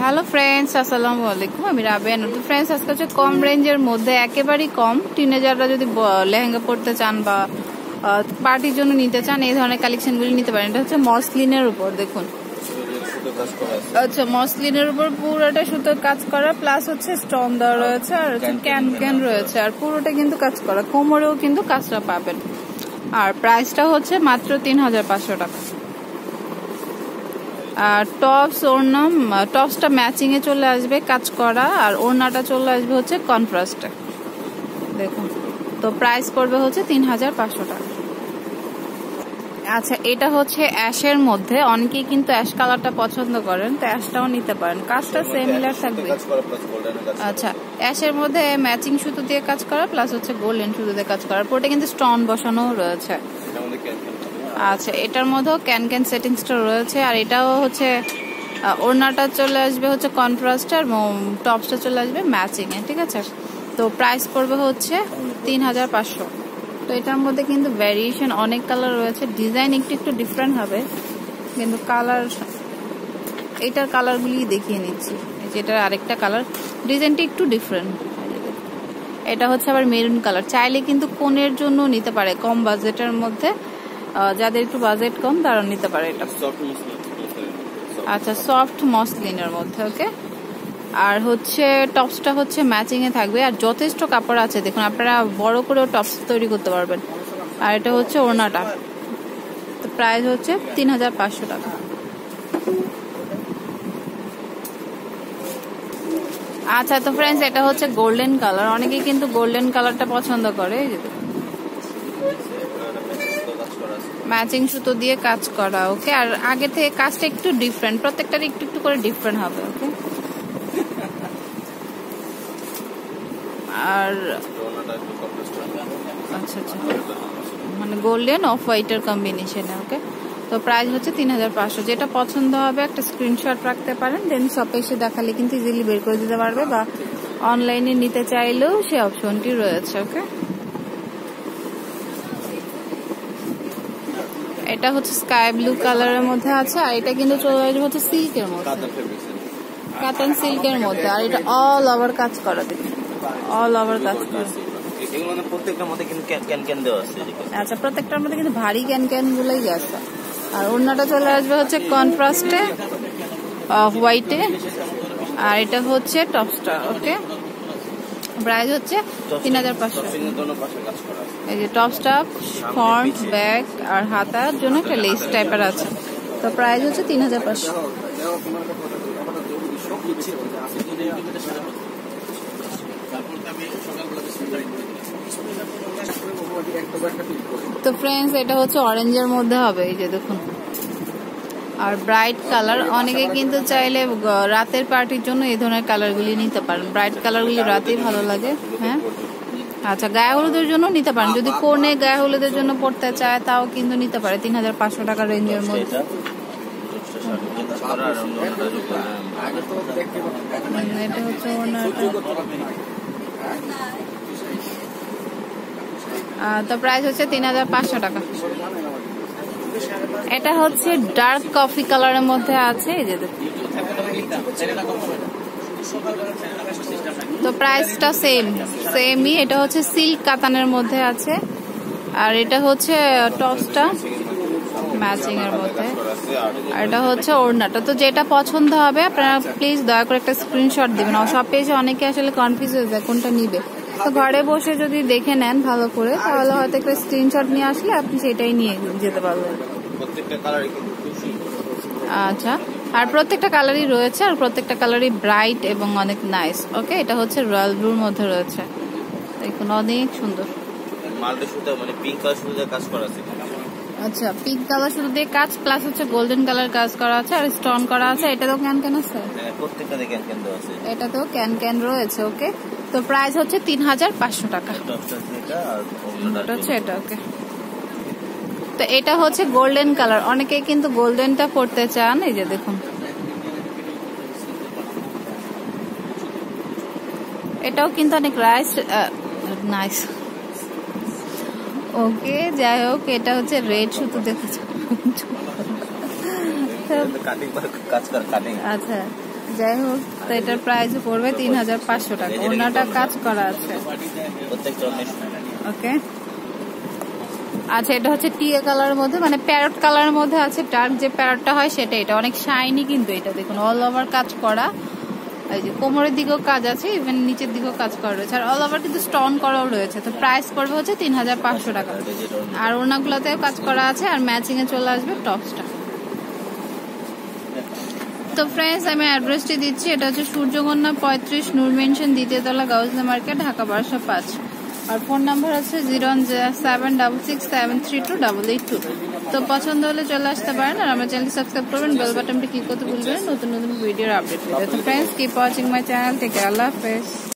Hello friends, আসসালামু আলাইকুম। আমি রাবেয়া। তো ফ্রেন্ডস, আজকে হচ্ছে কম রেঞ্জের মধ্যে, একেবারেই কম, টিনেজাররা যদি লেহেঙ্গা পড়তে চান বা পার্টির জন্য নিতে চান, এই ধরনের কালেকশনগুলি নিতে পারেন। এটা হচ্ছে মসলিনের উপর, দেখুন। আচ্ছা, মসলিনের উপর পুরোটা সুতোর কাজ করা, প্লাস হচ্ছে স্টোন দেওয়া রয়েছে, আর হচ্ছে ক্যান রয়েছে, আর পুরোটা কিন্তু কাজ করা, কোমরেও কিন্তু কাজটা পাবেন। আর প্রাইসটা হচ্ছে মাত্র 3500 টাকা। আর টপসটা ম্যাচিং এ চলে আসবে কাজ করা, আর ওড়নাটা চলে আসবে হচ্ছে কন্ট্রাস্টে, দেখুন। তো প্রাইস পড়বে হচ্ছে 3500 টাকা। আচ্ছা, এটা হচ্ছে অ্যাশের মধ্যে, অনেকেই কিন্তু অ্যাশ কালারটা পছন্দ করেন, তো অ্যাশটাও নিতে পারেন, কাজটা সিমিলার থাকবে। আচ্ছা, অ্যাশের মধ্যে ম্যাচিং সুতো দিয়ে কাজ করা, প্লাস হচ্ছে গোল্ডেন সুতো দিয়ে কাজ করা, পুরোটা কিন্তু স্টোন বসানো রয়েছে। আচ্ছা, এটার মধ্যেও ক্যান সেটিংসটা রয়েছে, আর এটাও হচ্ছে ওড়নাটা চলে আসবে হচ্ছে কন্ট্রাস্ট, আর টপসটা চলে আসবে ম্যাচিং এ, ঠিক আছে। তো প্রাইস পড়বে হচ্ছে 3500। তো এটার মধ্যে কিন্তু ভ্যারিয়েশন অনেক কালার রয়েছে, ডিজাইন একটু ডিফারেন্ট হবে, কিন্তু কালার, এটার কালারগুলি দেখিয়ে নিচ্ছি। যেটার আরেকটা কালার, ডিজাইনটা একটু ডিফারেন্ট। এটা হচ্ছে আবার মেরুন কালার, চাইলে কিন্তু কোনের জন্য নিতে পারে, কম বাজেটের মধ্যে, যাদের একটু বাজেট কম তারা নিতে পারে এটা। আচ্ছা, সফট মসলিনের মধ্যে, ওকে। আর হচ্ছে টপসটা হচ্ছে ম্যাচিং এ থাকবে, আর যথেষ্ট কাপড় আছে, দেখুন, আপনারা বড় করেও টপস তৈরি করতে পারবেন। আর এটা হচ্ছে ওড়নাটা। তো প্রাইস হচ্ছে 3500 টাকা। আচ্ছা, তো ফ্রেন্ডস, এটা হচ্ছে গোল্ডেন কালার, অনেকেই কিন্তু গোল্ডেন কালারটা পছন্দ করে। ম্যাচিং সুতো দিয়ে কাজ করা, ওকে। আর আগে থেকে কাজটা একটু ডিফারেন্ট, প্রত্যেকটার একটু করে ডিফারেন্ট হবে, ওকে। আর আচ্ছা, মানে গোল্ডেন অফ হোয়াইটের কম্বিনেশনে, ওকে। তো প্রাইস হচ্ছে 3500। যেটা পছন্দ হবে একটা স্ক্রিনশট রাখতে পারেন, দেন শপে এসে দেখালে কিন্তু ইজিলি বের করে দিতে পারবে, বা অনলাইনে নিতে চাইলেও সে অপশনটি রয়েছে, ওকে। এটা হচ্ছে স্কাই ব্লু কালারের মধ্যে আছে, আর এটা কিন্তু চলে আসবে হচ্ছে সিল্কের মধ্যে, কাতান সিল্কের মধ্যে, আর এটা অল ওভার কাজ করা, দেখুন, অল ওভার কাজ করা। আচ্ছা, প্রত্যেকটার মধ্যে কিন্তু ভারী ক্যান গুলোই আছে। আর ওড়নাটা চলে আসবে হচ্ছে কন্ট্রাস্টে হোয়াইটে, আর এটা হচ্ছে টপসটা, ওকে। প্রাইস হচ্ছে 3500। এই যে টপসটা ফ্রন্ট, ব্যাক আর হাতার জন্য একটা লেস টাইপের আছে। তো প্রাইস হচ্ছে 3500। তো ফ্রেন্ডস, এটা হচ্ছে অরেঞ্জের মধ্যে হবে, এই যে দেখুন, আর ব্রাইট কালার। অনেকে কিন্তু চাইলে রাতের পার্টির জন্য এই ধরনের কালারগুলি নিতে পারেন, ব্রাইট কালারগুলি রাতেই ভালো লাগে, হ্যাঁ। আচ্ছা, গায়ে হলুদের জন্য নিতে পারেন, যদি কোনে গায়ে হলুদের জন্য পড়তে চায় তাও কিন্তু নিতে পারে 3500 টাকা রেঞ্জের মধ্যে। এটা হচ্ছে তো প্রাইস হচ্ছে 3500 টাকা। এটা হচ্ছে ডার্ক কফি কালারের মধ্যে আছে, এই যে দেখুন। তো প্রাইসটা সেমই। এটা হচ্ছে সিল্ক কাতানের মধ্যে আছে, আর এটা হচ্ছে টপসটা ম্যাচিং এর মধ্যে, আর এটা হচ্ছে ওড়নাটা। তো যেটা পছন্দ হবে আপনারা প্লিজ দয়া করে একটা স্ক্রিনশট দিবেন। সব পেজে অনেকে আসলে কনফিউজ হয়ে যায় কোনটা নিবে, তো ঘরে বসে যদি দেখে নেন ভালো করে, তাহলে হয়তো একটা স্ক্রিনশট নিয়ে আসলে আপনি সেটাই নিয়ে যেতে পারবেন। আচ্ছা, আর প্রত্যেকটা কালারই রয়েছে, আর প্রত্যেকটা কালারই ব্রাইট এবং অনেক নাইস, ওকে। এটা হচ্ছে রয়্যাল ব্লুর মধ্যে রয়েছে, দেখুন, অনেক সুন্দর। আচ্ছা, পিঙ্ক কালার সুতো দিয়ে কাজ, প্লাস হচ্ছে গোল্ডেন কালার কাজ করা আছে, আর স্টোন করা আছে। এটাতেও ক্যান আছে, এটাতেও ক্যান রয়েছে, ওকে। তো প্রাইস হচ্ছে 3500 টাকা। এটা হচ্ছে এটা, ওকে। তো এটা হচ্ছে গোল্ডেন কালার, অনেকে কিন্তু গোল্ডেনটা পড়তে চান, এই যে দেখুন, এটাও কিন্তু অনেক নাইস, ওকে। যাই হোক, এটা হচ্ছে রেড সুতো দেখেছো, আচ্ছা, যাই হোক, তো এটার প্রাইস পড়বে 3500 টাকা। ওড়নাটা কাজ করা আছে। ওকে, আচ্ছা এটা হচ্ছে টিয়া কালারের মধ্যে, মানে প্যারট কালারের মধ্যে আছে। ডার্ক যে প্যারটটা হয় সেটা। এটা অনেক শাইনি কিন্তু এটা দেখুন, অল ওভার কাজ করা। এই যে কোমরের দিকেও কাজ আছে, ইভেন নিচের দিকেও কাজ করা রয়েছে, আর অল ওভার কিন্তু স্টোন করাও রয়েছে। তো প্রাইস পড়বে হচ্ছে 3500 টাকা। আর ওড়নাগুলোতেও কাজ করা আছে, আর ম্যাচিং এ চলে আসবে টপসটা। তো ফ্রেন্ডস আমি অ্যাড্রেসটি দিচ্ছি। এটা হচ্ছে সূর্যকন্যা 35 নূর মেনশন, দ্বিতীয় তলা, গাউসলিয়া মার্কেট, ঢাকা 1205। আর ফোন নাম্বার আছে 01766732882। তো পছন্দ হলে চলে আসতে পারেন, আর আমার চ্যানেলটি সাবস্ক্রাইব করবেন, বেল বাটনটি ক্লিক করতে ভুলবেন নতুন নতুন ভিডিওর আপডেট পেতে। তো friends keep watching my channel, take care, আল্লাহ হাফেজ।